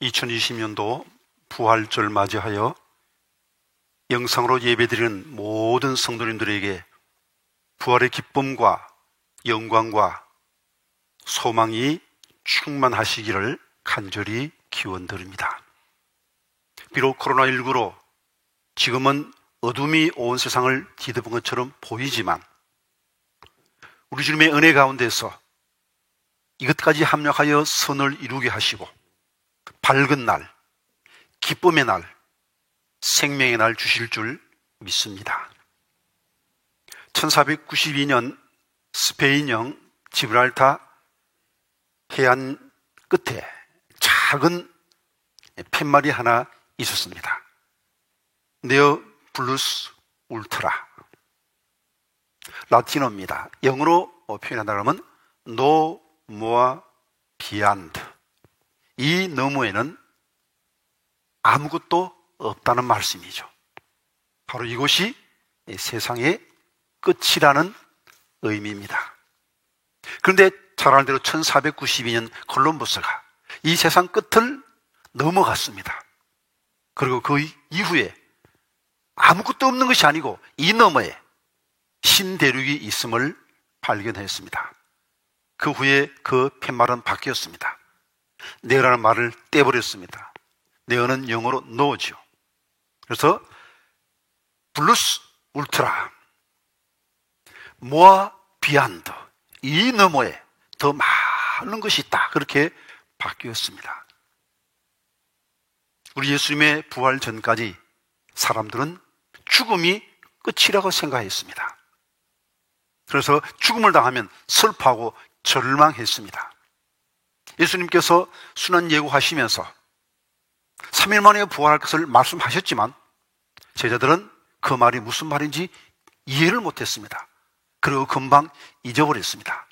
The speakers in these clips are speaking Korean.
2020년도 부활절 맞이하여 영상으로 예배드리는 모든 성도님들에게 부활의 기쁨과 영광과 소망이 충만하시기를 간절히 기원드립니다. 비록 코로나19로 지금은 어둠이 온 세상을 뒤덮은 것처럼 보이지만 우리 주님의 은혜 가운데서 이것까지 합력하여 선을 이루게 하시고 밝은 날, 기쁨의 날, 생명의 날 주실 줄 믿습니다. 1492년 스페인형 지브랄타 해안 끝에 작은 팻말이 하나 있었습니다. 네어 블루스 울트라, 라틴어입니다. 영어로 표현한다면 No more beyond. 이 너머에는 아무것도 없다는 말씀이죠. 바로 이곳이 세상의 끝이라는 의미입니다. 그런데 잘 아는 대로 1492년 콜럼버스가 이 세상 끝을 넘어갔습니다. 그리고 그 이후에 아무것도 없는 것이 아니고 이 너머에 신대륙이 있음을 발견했습니다. 그 후에 그 팻말은 바뀌었습니다. 네어라는 말을 떼버렸습니다. 네어는 영어로 no죠. 그래서 블루스 울트라, more beyond, 이 너머에 더 많은 것이 있다, 그렇게 바뀌었습니다. 우리 예수님의 부활 전까지 사람들은 죽음이 끝이라고 생각했습니다. 그래서 죽음을 당하면 슬퍼하고 절망했습니다. 예수님께서 순환 예고하시면서 3일 만에 부활할 것을 말씀하셨지만 제자들은 그 말이 무슨 말인지 이해를 못했습니다. 그리고 금방 잊어버렸습니다.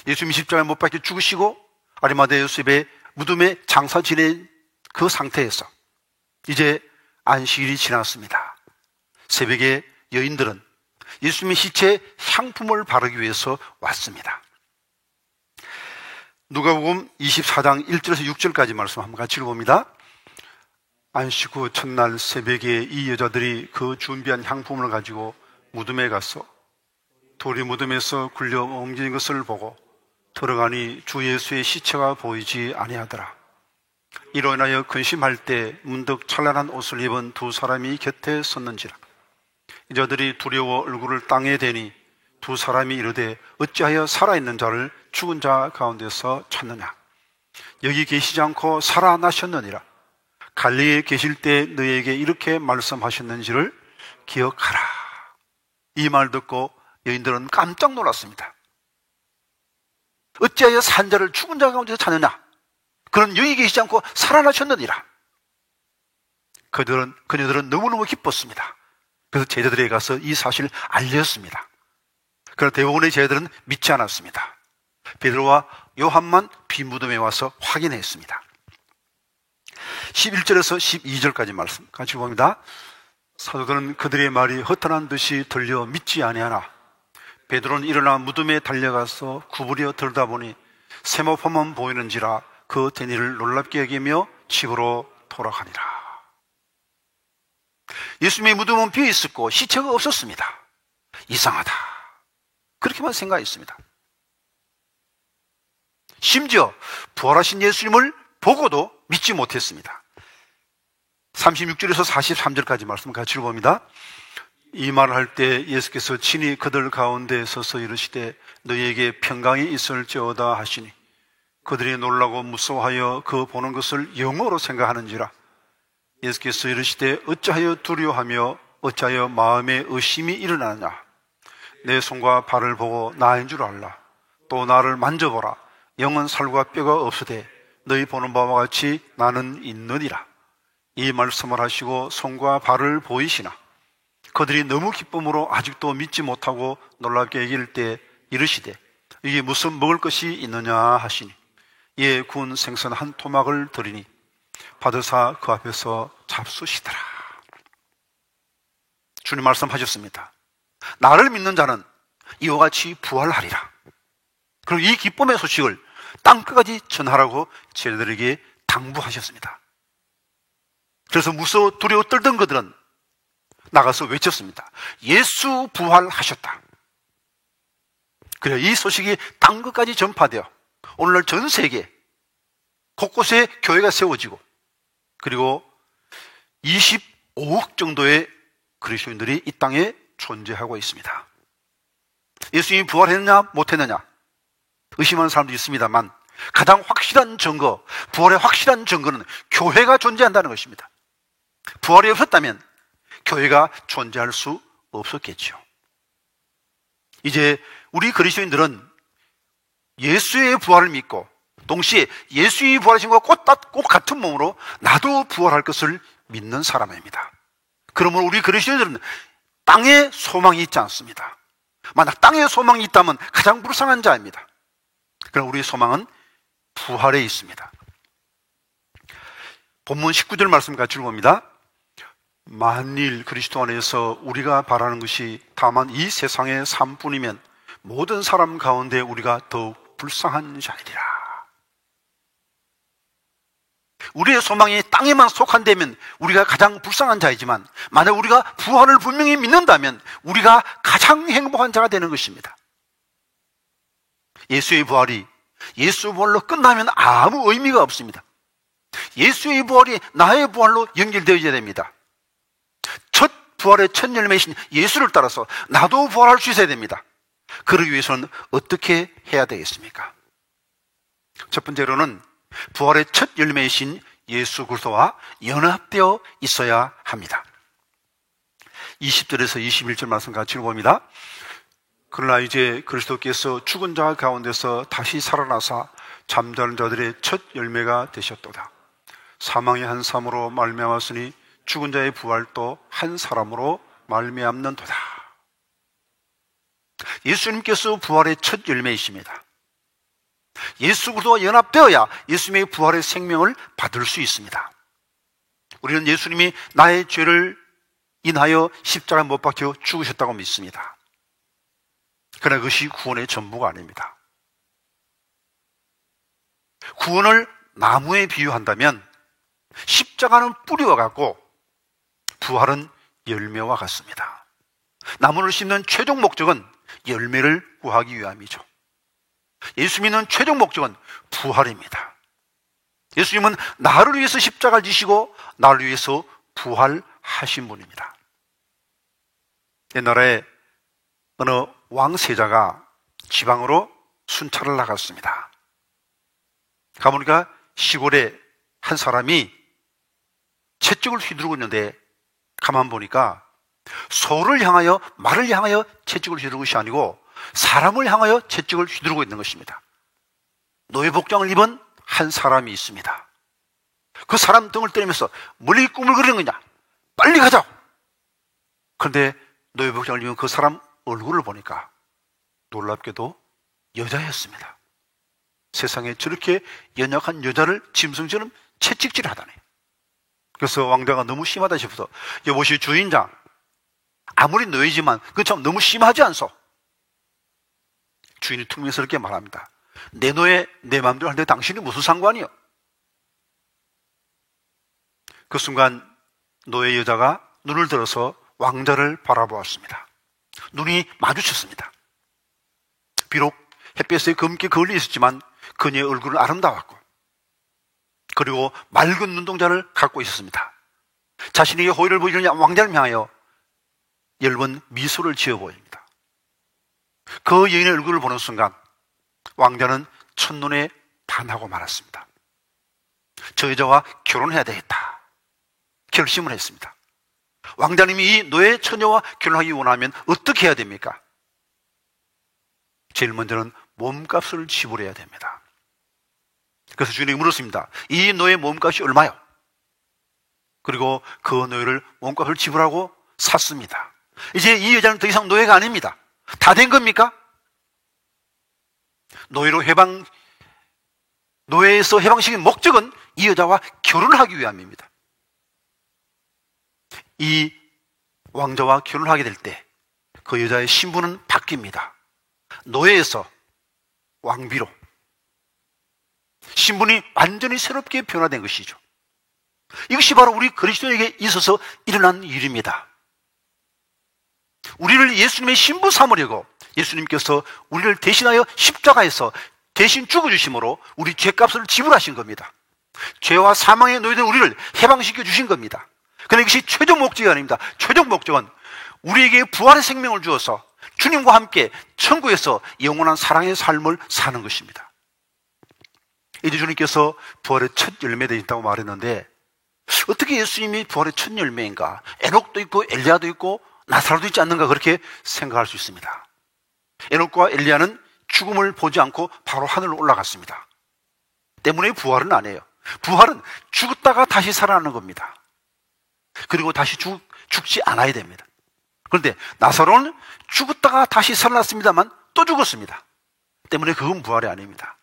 예수님이 십자가에 못 박혀 죽으시고 아리마대 요셉의 무덤에 장사 지낸 그 상태에서 이제 안식일이 지났습니다. 새벽에 여인들은 예수님의 시체에 향품을 바르기 위해서 왔습니다. 누가복음 24장 1절에서 6절까지 말씀 한번 같이 읽어봅니다. 안식 후 첫날 새벽에 이 여자들이 그 준비한 향품을 가지고 무덤에 가서 돌이 무덤에서 굴려 옮긴 것을 보고 들어가니 주 예수의 시체가 보이지 아니하더라. 이로 인하여 근심할 때 문득 찬란한 옷을 입은 두 사람이 곁에 섰는지라. 여자들이 두려워 얼굴을 땅에 대니 두 사람이 이르되 어찌하여 살아있는 자를 죽은 자 가운데서 찾느냐. 여기 계시지 않고 살아나셨느니라. 갈릴리에 계실 때 너에게 이렇게 말씀하셨는지를 기억하라. 이 말 듣고 여인들은 깜짝 놀랐습니다. 어찌하여 산 자를 죽은 자 가운데서 찾느냐. 그는 여기 계시지 않고 살아나셨느니라. 그녀들은 너무너무 기뻤습니다. 그래서 제자들에게 가서 이 사실을 알렸습니다. 그러나 대부분의 제자들은 믿지 않았습니다. 베드로와 요한만 빈무덤에 와서 확인했습니다. 11절에서 12절까지 말씀 같이 봅니다. 사도들은 그들의 말이 허탄한 듯이 들려 믿지 아니하나 베드로는 일어나 무덤에 달려가서 구부려 들다보니 세모포만 보이는지라 그 된 일을 놀랍게 여기며 집으로 돌아가니라. 예수님의 무덤은 비어 있었고 시체가 없었습니다. 이상하다, 그렇게만 생각했습니다. 심지어 부활하신 예수님을 보고도 믿지 못했습니다. 36절에서 43절까지 말씀 같이 읽어봅니다. 이 말을 할 때 예수께서 친히 그들 가운데 서서 이르시되 너희에게 평강이 있을지어다 하시니 그들이 놀라고 무서워하여 그 보는 것을 영어로 생각하는지라. 예수께서 이르시되 어찌하여 두려워하며 어찌하여 마음에 의심이 일어나느냐. 내 손과 발을 보고 나인 줄 알라. 또 나를 만져보라. 영은 살과 뼈가 없으되 너희 보는 바와 같이 나는 있느니라. 이 말씀을 하시고 손과 발을 보이시나 그들이 너무 기쁨으로 아직도 믿지 못하고 놀랍게 여길 때 이르시되 이게 무슨 먹을 것이 있느냐 하시니 이에 구운 생선 한 토막을 드리니 받으사 그 앞에서 잡수시더라. 주님 말씀하셨습니다. 나를 믿는 자는 이와 같이 부활하리라. 그리고 이 기쁨의 소식을 땅끝까지 전하라고 제자들에게 당부하셨습니다. 그래서 무서워 두려워 떨던 그들은 나가서 외쳤습니다. 예수 부활하셨다. 그래, 이 소식이 땅 끝까지 전파되어 오늘날 전 세계 곳곳에 교회가 세워지고, 그리고 25억 정도의 그리스도인들이 이 땅에 존재하고 있습니다. 예수님이 부활했느냐 못했느냐 의심하는 사람도 있습니다만, 가장 확실한 증거, 부활의 확실한 증거는 교회가 존재한다는 것입니다. 부활이 없었다면 교회가 존재할 수 없었겠죠. 이제 우리 그리스도인들은 예수의 부활을 믿고, 동시에 예수의 부활하신 것과 꼭 같은 몸으로 나도 부활할 것을 믿는 사람입니다. 그러므로 우리 그리스도인들은 땅에 소망이 있지 않습니다. 만약 땅에 소망이 있다면 가장 불쌍한 자입니다. 그러나 우리의 소망은 부활에 있습니다. 본문 19절 말씀 같이 읽어봅니다. 만일 그리스도 안에서 우리가 바라는 것이 다만 이 세상의 삶뿐이면 모든 사람 가운데 우리가 더욱 불쌍한 자이리라. 우리의 소망이 땅에만 속한다면 우리가 가장 불쌍한 자이지만, 만약 우리가 부활을 분명히 믿는다면 우리가 가장 행복한 자가 되는 것입니다. 예수의 부활이 예수 부활로 끝나면 아무 의미가 없습니다. 예수의 부활이 나의 부활로 연결되어야 됩니다. 첫 부활의 첫 열매이신 예수를 따라서 나도 부활할 수 있어야 됩니다. 그러기 위해서는 어떻게 해야 되겠습니까? 첫 번째로는 부활의 첫 열매이신 예수 그리스도와 연합되어 있어야 합니다. 20절에서 21절 말씀 같이 읽어봅니다. 그러나 이제 그리스도께서 죽은 자 가운데서 다시 살아나사 잠자는 자들의 첫 열매가 되셨도다. 사망의 한 사람으로 말미암았으니 죽은 자의 부활도 한 사람으로 말미암는도다. 예수님께서 부활의 첫 열매이십니다. 예수 그리스도와 연합되어야 예수님의 부활의 생명을 받을 수 있습니다. 우리는 예수님이 나의 죄를 인하여 십자가에 못 박혀 죽으셨다고 믿습니다. 그러나 그것이 구원의 전부가 아닙니다. 구원을 나무에 비유한다면 십자가는 뿌리와 같고 부활은 열매와 같습니다. 나무를 심는 최종 목적은 열매를 구하기 위함이죠. 예수 믿는 최종 목적은 부활입니다. 예수님은 나를 위해서 십자가를 지시고 나를 위해서 부활하신 분입니다. 옛날에 어느 왕세자가 지방으로 순찰을 나갔습니다. 가보니까 시골에 한 사람이 채찍을 휘두르고 있는데, 가만 보니까 소를 향하여, 말을 향하여 채찍을 휘두르는 것이 아니고 사람을 향하여 채찍을 휘두르고 있는 것입니다. 노예복장을 입은 한 사람이 있습니다. 그 사람 등을 때리면서 멀리 꾸물거리는 거냐, 빨리 가자고. 그런데 노예복장을 입은 그 사람 얼굴을 보니까 놀랍게도 여자였습니다. 세상에 저렇게 연약한 여자를 짐승처럼 채찍질 하다니. 그래서 왕자가 너무 심하다 싶어서, 여보시 주인장, 아무리 노예지만 그건 참 너무 심하지 않소? 주인이 퉁명스럽게 말합니다. 내 노예 내 마음대로 하는데 당신이 무슨 상관이요? 그 순간 노예 여자가 눈을 들어서 왕자를 바라보았습니다. 눈이 마주쳤습니다. 비록 햇볕에 검게 거울이 있었지만 그녀의 얼굴은 아름다웠고, 그리고 맑은 눈동자를 갖고 있었습니다. 자신에게 호의를 보이는 왕자를 향하여 엷은 미소를 지어 보입니다. 그 여인의 얼굴을 보는 순간 왕자는 첫눈에 반하고 말았습니다. 저 여자와 결혼해야 되겠다 결심을 했습니다. 왕자님이 이 노예 처녀와 결혼하기 원하면 어떻게 해야 됩니까? 제일 먼저는 몸값을 지불해야 됩니다. 그래서 주인이 물었습니다. 이 노예 몸값이 얼마요? 그리고 그 노예를 몸값을 지불하고 샀습니다. 이제 이 여자는 더 이상 노예가 아닙니다. 다 된 겁니까? 노예에서 해방시킨 목적은 이 여자와 결혼하기 위함입니다. 이 왕자와 결혼하게 될 때 그 여자의 신분은 바뀝니다. 노예에서 왕비로, 신분이 완전히 새롭게 변화된 것이죠. 이것이 바로 우리 그리스도에게 있어서 일어난 일입니다. 우리를 예수님의 신부 삼으려고 예수님께서 우리를 대신하여 십자가에서 대신 죽어주심으로 우리 죄값을 지불하신 겁니다. 죄와 사망에 놓여진 우리를 해방시켜 주신 겁니다. 그러나 이것이 최종 목적이 아닙니다. 최종 목적은 우리에게 부활의 생명을 주어서 주님과 함께 천국에서 영원한 사랑의 삶을 사는 것입니다. 이제 주님께서 부활의 첫 열매 되신다고 말했는데, 어떻게 예수님이 부활의 첫 열매인가? 에녹도 있고 엘리야도 있고 나사로도 있지 않는가, 그렇게 생각할 수 있습니다. 에녹과 엘리야는 죽음을 보지 않고 바로 하늘로 올라갔습니다. 때문에 부활은 안 해요. 부활은 죽었다가 다시 살아나는 겁니다. 그리고 다시 죽지 않아야 됩니다. 그런데 나사로는 죽었다가 다시 살아났습니다만 또 죽었습니다. 때문에 그건 부활이 아닙니다.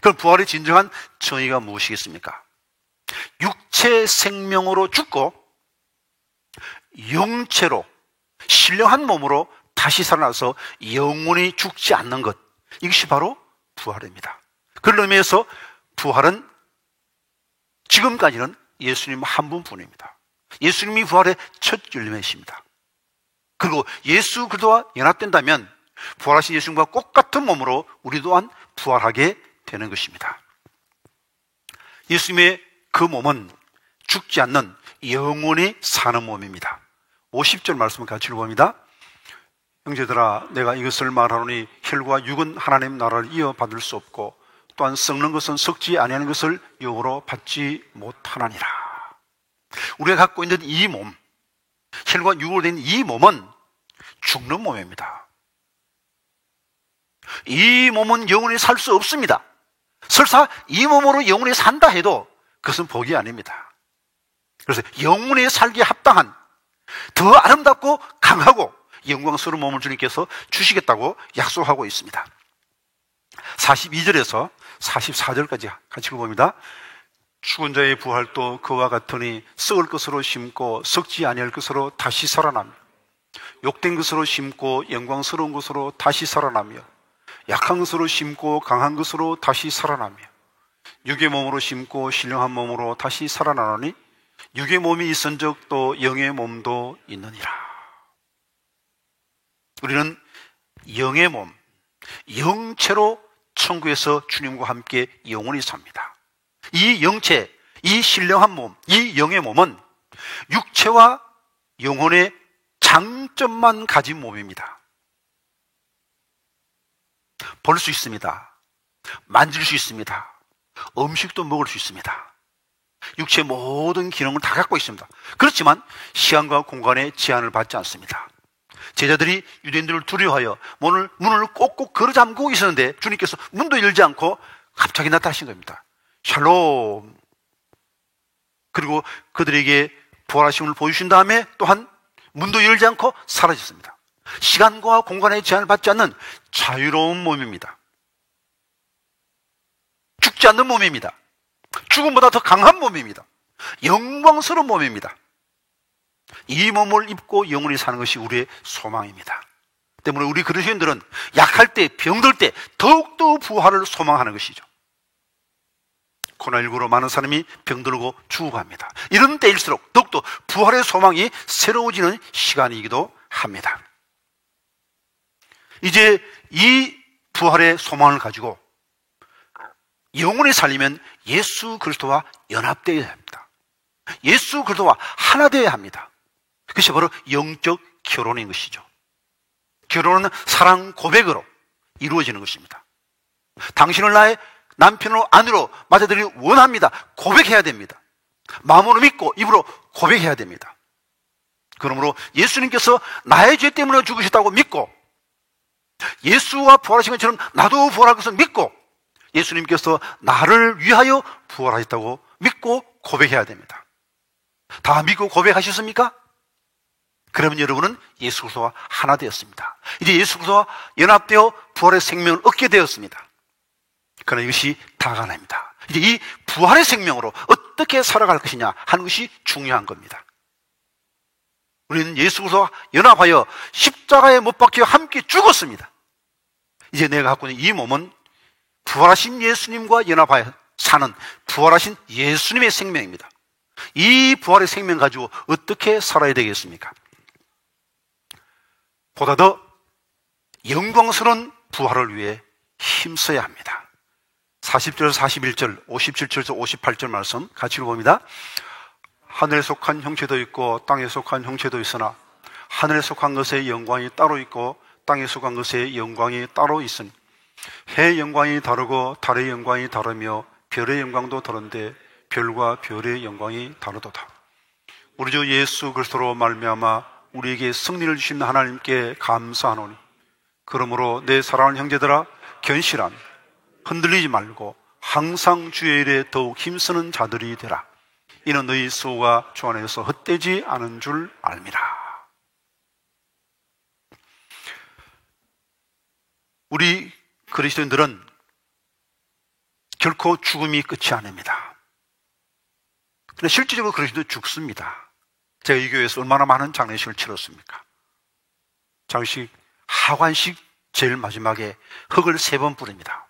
그럼 부활의 진정한 정의가 무엇이겠습니까? 육체 생명으로 죽고 영체로 신령한 몸으로 다시 살아나서 영원히 죽지 않는 것, 이것이 바로 부활입니다. 그런 의미에서 부활은 지금까지는 예수님 한 분뿐입니다. 예수님이 부활의 첫 열매이십니다. 그리고 예수 그리스도와 연합된다면 부활하신 예수님과 똑같은 몸으로 우리 또한 부활하게 되는 것입니다. 예수님의 그 몸은 죽지 않는 영원히 사는 몸입니다. 50절 말씀을 같이 읽어봅니다. 형제들아, 내가 이것을 말하노니 혈과 육은 하나님 나라를 이어받을 수 없고 또한 썩는 것은 썩지 아니하는 것을 영으로 받지 못하나니라. 우리가 갖고 있는 이 몸, 혈과 육으로 된 이 몸은 죽는 몸입니다. 이 몸은 영원히 살 수 없습니다. 설사 이 몸으로 영원히 산다 해도 그것은 복이 아닙니다. 그래서 영원히 살기에 합당한 더 아름답고 강하고 영광스러운 몸을 주님께서 주시겠다고 약속하고 있습니다. 42절에서 44절까지 같이 읽어봅니다. 죽은 자의 부활도 그와 같으니 썩을 것으로 심고 썩지 아니할 것으로 다시 살아나며 욕된 것으로 심고 영광스러운 것으로 다시 살아나며 약한 것으로 심고 강한 것으로 다시 살아나며 육의 몸으로 심고 신령한 몸으로 다시 살아나노니 육의 몸이 있은즉 또 영의 몸도 있느니라. 우리는 영의 몸, 영체로 천국에서 주님과 함께 영원히 삽니다. 이 영체, 이 신령한 몸, 이 영의 몸은 육체와 영혼의 장점만 가진 몸입니다. 볼 수 있습니다. 만질 수 있습니다. 음식도 먹을 수 있습니다. 육체의 모든 기능을 다 갖고 있습니다. 그렇지만 시간과 공간에 제한을 받지 않습니다. 제자들이 유대인들을 두려워하여 문을 꼭꼭 걸어 잠그고 있었는데 주님께서 문도 열지 않고 갑자기 나타나신 겁니다. 샬롬. 그리고 그들에게 부활하심을 보여주신 다음에 또한 문도 열지 않고 사라졌습니다. 시간과 공간의 제한을 받지 않는 자유로운 몸입니다. 죽지 않는 몸입니다. 죽음보다 더 강한 몸입니다. 영광스러운 몸입니다. 이 몸을 입고 영원히 사는 것이 우리의 소망입니다. 때문에 우리 그리스도인들은 약할 때, 병들 때 더욱더 부활을 소망하는 것이죠. 코로나19로 많은 사람이 병들고 죽어갑니다. 이런 때일수록 더욱더 부활의 소망이 새로워지는 시간이기도 합니다. 이제 이 부활의 소망을 가지고 영원히 살리면 예수 그리스도와 연합되어야 합니다. 예수 그리스도와 하나 되어야 합니다. 그것이 바로 영적 결혼인 것이죠. 결혼은 사랑 고백으로 이루어지는 것입니다. 당신을 나의 남편으로 아내로 맞아들이기 원합니다. 고백해야 됩니다. 마음으로 믿고 입으로 고백해야 됩니다. 그러므로 예수님께서 나의 죄 때문에 죽으셨다고 믿고 예수와 부활하신 것처럼 나도 부활할 것을 믿고 예수님께서 나를 위하여 부활하셨다고 믿고 고백해야 됩니다. 다 믿고 고백하셨습니까? 그러면 여러분은 예수 그리스도와 하나 되었습니다. 이제 예수 그리스도와 연합되어 부활의 생명을 얻게 되었습니다. 그러나 이것이 다가 아닙니다. 이제 이 부활의 생명으로 어떻게 살아갈 것이냐 하는 것이 중요한 겁니다. 우리는 예수 그리스도와 연합하여 십자가에 못 박혀 함께 죽었습니다. 이제 내가 갖고 있는 이 몸은 부활하신 예수님과 연합하여 사는 부활하신 예수님의 생명입니다. 이 부활의 생명 가지고 어떻게 살아야 되겠습니까? 보다 더 영광스러운 부활을 위해 힘써야 합니다. 40절에서 41절, 57절에서 58절 말씀 같이 읽어봅니다. 하늘에 속한 형체도 있고 땅에 속한 형체도 있으나 하늘에 속한 것의 영광이 따로 있고 땅에 속한 것의 영광이 따로 있으니 해의 영광이 다르고 달의 영광이 다르며 별의 영광도 다른데 별과 별의 영광이 다르도다. 우리 주 예수 그리스도로 말미암아 우리에게 승리를 주신 하나님께 감사하노니 그러므로 내 사랑하는 형제들아 견실하며 흔들리지 말고 항상 주의 일에 더욱 힘쓰는 자들이 되라. 이는 너희 수고가 주 안에서 헛되지 않은 줄 알미라. 우리 그리스도인들은 결코 죽음이 끝이 아닙니다. 그런데 실질적으로 그리스도인들은 죽습니다. 제가 이 교회에서 얼마나 많은 장례식을 치렀습니까? 장례식, 하관식 제일 마지막에 흙을 3번 뿌립니다.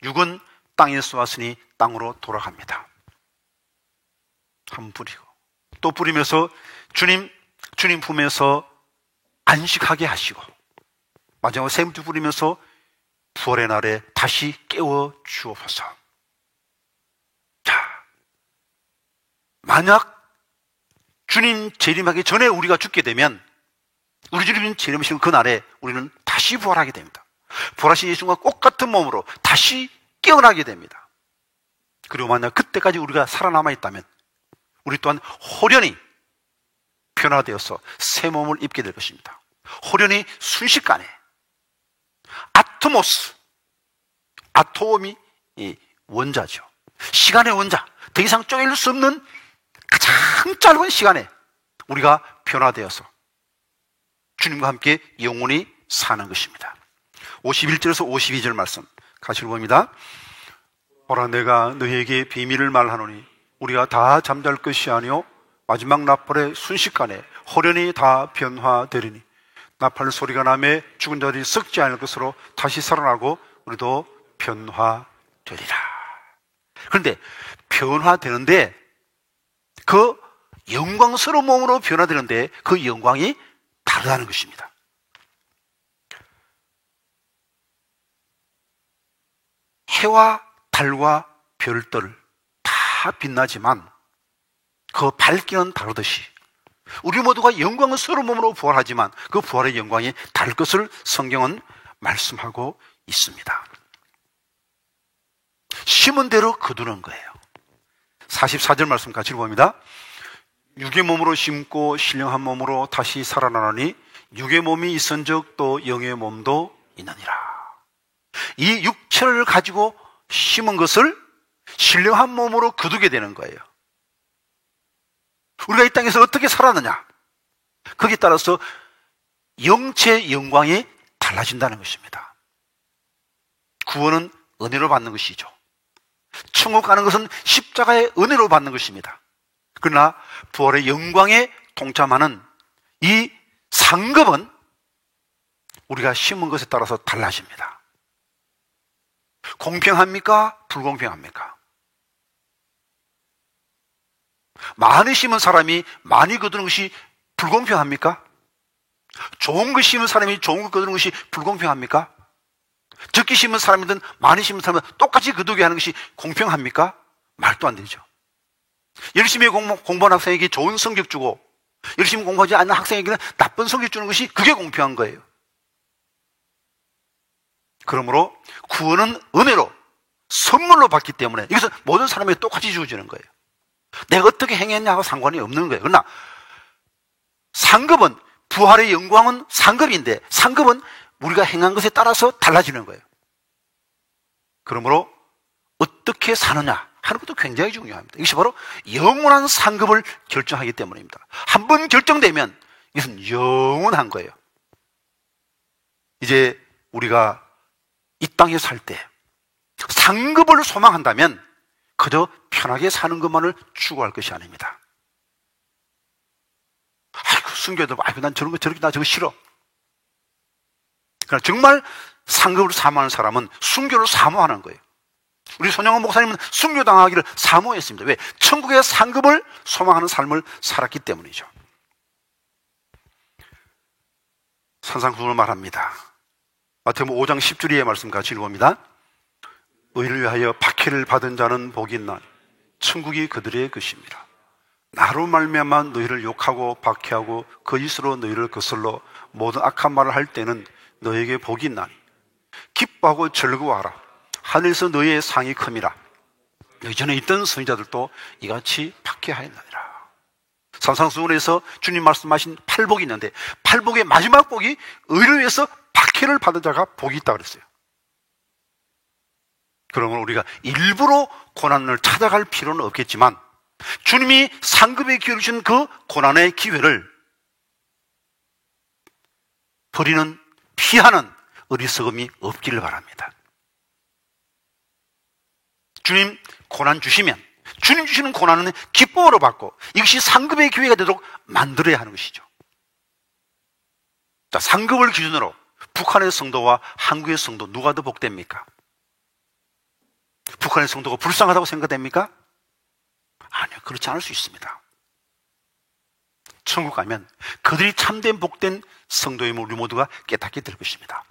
육은 땅에서 왔으니 땅으로 돌아갑니다. 한 번 뿌리고 또 뿌리면서 주님 품에서 안식하게 하시고 마지막으로 3번째 뿌리면서 부활의 날에 다시 깨워 주옵소서. 자, 만약 주님 재림하기 전에 우리가 죽게 되면 우리 주님 재림하시는 그 날에 우리는 다시 부활하게 됩니다. 부활하신 예수님과 똑같은 몸으로 다시 깨어나게 됩니다. 그리고 만약 그때까지 우리가 살아남아 있다면 우리 또한 호련히 변화되어서 새 몸을 입게 될 것입니다. 호련히 순식간에 아토모스, 아톰이 원자죠. 시간의 원자, 더 이상 쪼갤 수 없는 가장 짧은 시간에 우리가 변화되어서 주님과 함께 영원히 사는 것입니다. 51절에서 52절 말씀 같이 읽어봅니다. 보라, 내가 너희에게 비밀을 말하노니 우리가 다 잠잘 것이 아니요 마지막 나팔의 순식간에 호련히 다 변화되리니 나팔 소리가 나매 죽은 자들이 썩지 않을 것으로 다시 살아나고 우리도 변화되리라. 그런데 변화되는데 그 영광스러운 몸으로 변화되는데 그 영광이 다르다는 것입니다. 해와 달과 별들 다 빛나지만 그 밝기는 다르듯이 우리 모두가 영광스러운 몸으로 부활하지만 그 부활의 영광이 다를 것을 성경은 말씀하고 있습니다. 심은 대로 거두는 거예요. 44절 말씀 같이 읽어봅니다. 육의 몸으로 심고 신령한 몸으로 다시 살아나니 육의 몸이 있은즉 또 영의 몸도 있느니라. 이 육체를 가지고 심은 것을 신령한 몸으로 거두게 되는 거예요. 우리가 이 땅에서 어떻게 살았느냐, 거기에 따라서 영체의 영광이 달라진다는 것입니다. 구원은 은혜로 받는 것이죠. 천국 가는 것은 십자가의 은혜로 받는 것입니다. 그러나 부활의 영광에 동참하는 이 상급은 우리가 심은 것에 따라서 달라집니다. 공평합니까? 불공평합니까? 많이 심은 사람이 많이 거두는 것이 불공평합니까? 좋은 것 심은 사람이 좋은 것 거두는 것이 불공평합니까? 적게 심은 사람이든 많이 심은 사람이든 똑같이 거두게 하는 것이 공평합니까? 말도 안 되죠. 열심히 공부한 학생에게 좋은 성적 주고 열심히 공부하지 않는 학생에게는 나쁜 성적 주는 것이 그게 공평한 거예요. 그러므로 구원은 은혜로 선물로 받기 때문에 이것은 모든 사람에게 똑같이 주어지는 거예요. 내가 어떻게 행했냐하고 상관이 없는 거예요. 그러나 상급은, 부활의 영광은 상급인데 상급은 우리가 행한 것에 따라서 달라지는 거예요. 그러므로 어떻게 사느냐 하는 것도 굉장히 중요합니다. 이것이 바로 영원한 상급을 결정하기 때문입니다. 한 번 결정되면 이것은 영원한 거예요. 이제 우리가 이 땅에 살 때 상급을 소망한다면 그저 편하게 사는 것만을 추구할 것이 아닙니다. 아이고, 순교도, 아이고, 난 저런 거 저렇게, 나 저거 싫어. 그러나 정말 상급을 사모하는 사람은 순교를 사모하는 거예요. 우리 손영원 목사님은 순교당하기를 사모했습니다. 왜? 천국의 상급을 소망하는 삶을 살았기 때문이죠. 산상수훈을 말합니다. 마태복음 5장 10절 말씀 같이 읽어봅니다. 의를 위하여 박해를 받은 자는 복이 있나 천국이 그들의 것입니다. 나로 말미암아 너희를 욕하고 박해하고 거짓으로 너희를 거슬러 모든 악한 말을 할 때는 너에게 복이 있나니 기뻐하고 즐거워하라. 하늘에서 너희의 상이 큼이라. 예전에 있던 선지자들도 이같이 박해하였느니라. 산상수훈에서 주님 말씀하신 팔복이 있는데 팔복의 마지막 복이 의를 위해서 박해를 받은 자가 복이 있다 그랬어요. 그러면 우리가 일부러 고난을 찾아갈 필요는 없겠지만 주님이 상급의 기회를 주신 그 고난의 기회를 버리는, 피하는 어리석음이 없기를 바랍니다. 주님 고난 주시면 주님 주시는 고난은 기쁨으로 받고 이것이 상급의 기회가 되도록 만들어야 하는 것이죠. 자, 상급을 기준으로 북한의 성도와 한국의 성도 누가 더 복됩니까? 북한의 성도가 불쌍하다고 생각됩니까? 아니요, 그렇지 않을 수 있습니다. 천국 가면 그들이 참된 복된 성도임을 우리 모두가 깨닫게 될 것입니다.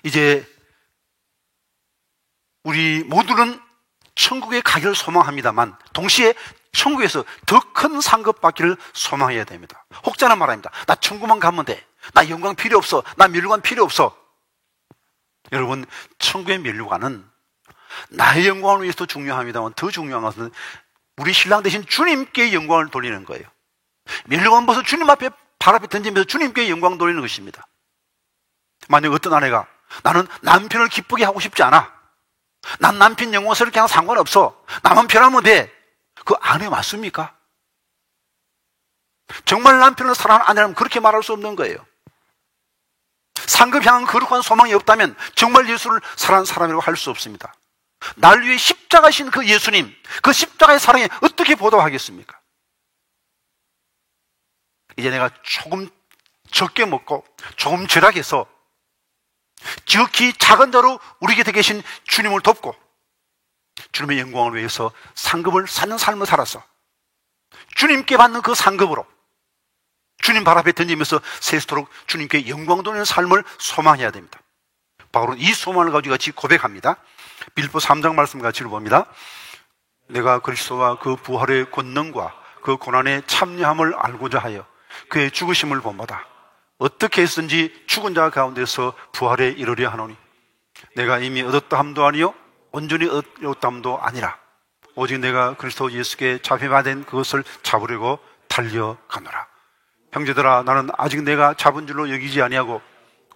이제 우리 모두는 천국에 가기를 소망합니다만 동시에 천국에서 더 큰 상급 받기를 소망해야 됩니다. 혹자는 말합니다. 나 천국만 가면 돼. 나 영광 필요 없어. 나 면류관 필요 없어. 여러분, 천국의 면류관은 나의 영광을 위해서도 중요합니다만 더 중요한 것은 우리 신랑 대신 주님께 영광을 돌리는 거예요. 면류관 벗어 주님 앞에 발 앞에 던지면서 주님께 영광 돌리는 것입니다. 만약 어떤 아내가 나는 남편을 기쁘게 하고 싶지 않아. 난 남편 영광스럽게 하면 상관없어. 나만 편하면 돼. 그 아내 맞습니까? 정말 남편을 사랑하는 아내라면 그렇게 말할 수 없는 거예요. 상급 향한 거룩한 소망이 없다면 정말 예수를 사랑하는 사람이라고 할 수 없습니다. 날 위해 십자가신 그 예수님, 그 십자가의 사랑에 어떻게 보답하겠습니까? 이제 내가 조금 적게 먹고 조금 절약해서 지극히 작은 자로 우리 곁에 계신 주님을 돕고 주님의 영광을 위해서 상급을 사는 삶을 살아서 주님께 받는 그 상급으로 주님 발 앞에 던지면서 세수토록 주님께 영광 돌리는 삶을 소망해야 됩니다. 바울은 이 소망을 가지고 같이 고백합니다. 빌립보 3장 말씀 같이 봅니다. 내가 그리스도와 그 부활의 권능과 그 고난의 참여함을 알고자 하여 그의 죽으심을 본받아 어떻게 했든지 죽은 자 가운데서 부활에 이르려 하노니 내가 이미 얻었다 함도 아니요 온전히 얻었다 함도 아니라 오직 내가 그리스도 예수께 잡혀받은 그것을 잡으려고 달려가노라. 형제들아, 나는 아직 내가 잡은 줄로 여기지 아니하고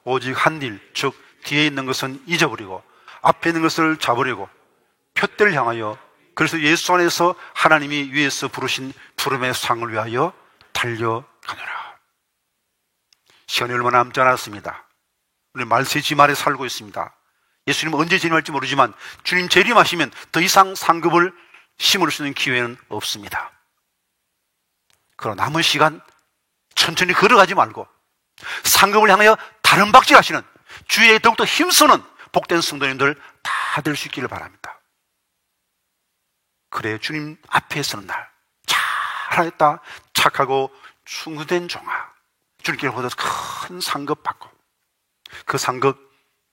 오직 한 일, 즉 뒤에 있는 것은 잊어버리고 앞에 있는 것을 잡으려고 표대를 향하여 그래서 예수 안에서 하나님이 위에서 부르신 부름의 상을 위하여 달려가노라. 시간이 얼마 남지 않았습니다. 우리 말세 지말에 살고 있습니다. 예수님 언제 재림할지 모르지만 주님 재림하시면 더 이상 상급을 심을 수 있는 기회는 없습니다. 그러나 남은 시간 천천히 걸어가지 말고 상급을 향하여 다른 박질하시는 주위에 더욱더 힘쓰는 복된 성도님들 다 될 수 있기를 바랍니다. 그래 주님 앞에 서는 날 잘하였다 착하고 충성된 종아 주님께 보다 큰 상급 받고 그 상급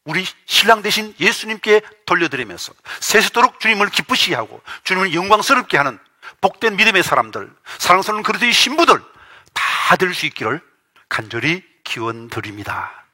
우리 신랑 대신 예수님께 돌려드리면서 세세토록 주님을 기쁘시게 하고 주님을 영광스럽게 하는 복된 믿음의 사람들, 사랑스러운 그리스도의 신부들 다 될 수 있기를 간절히 기원드립니다.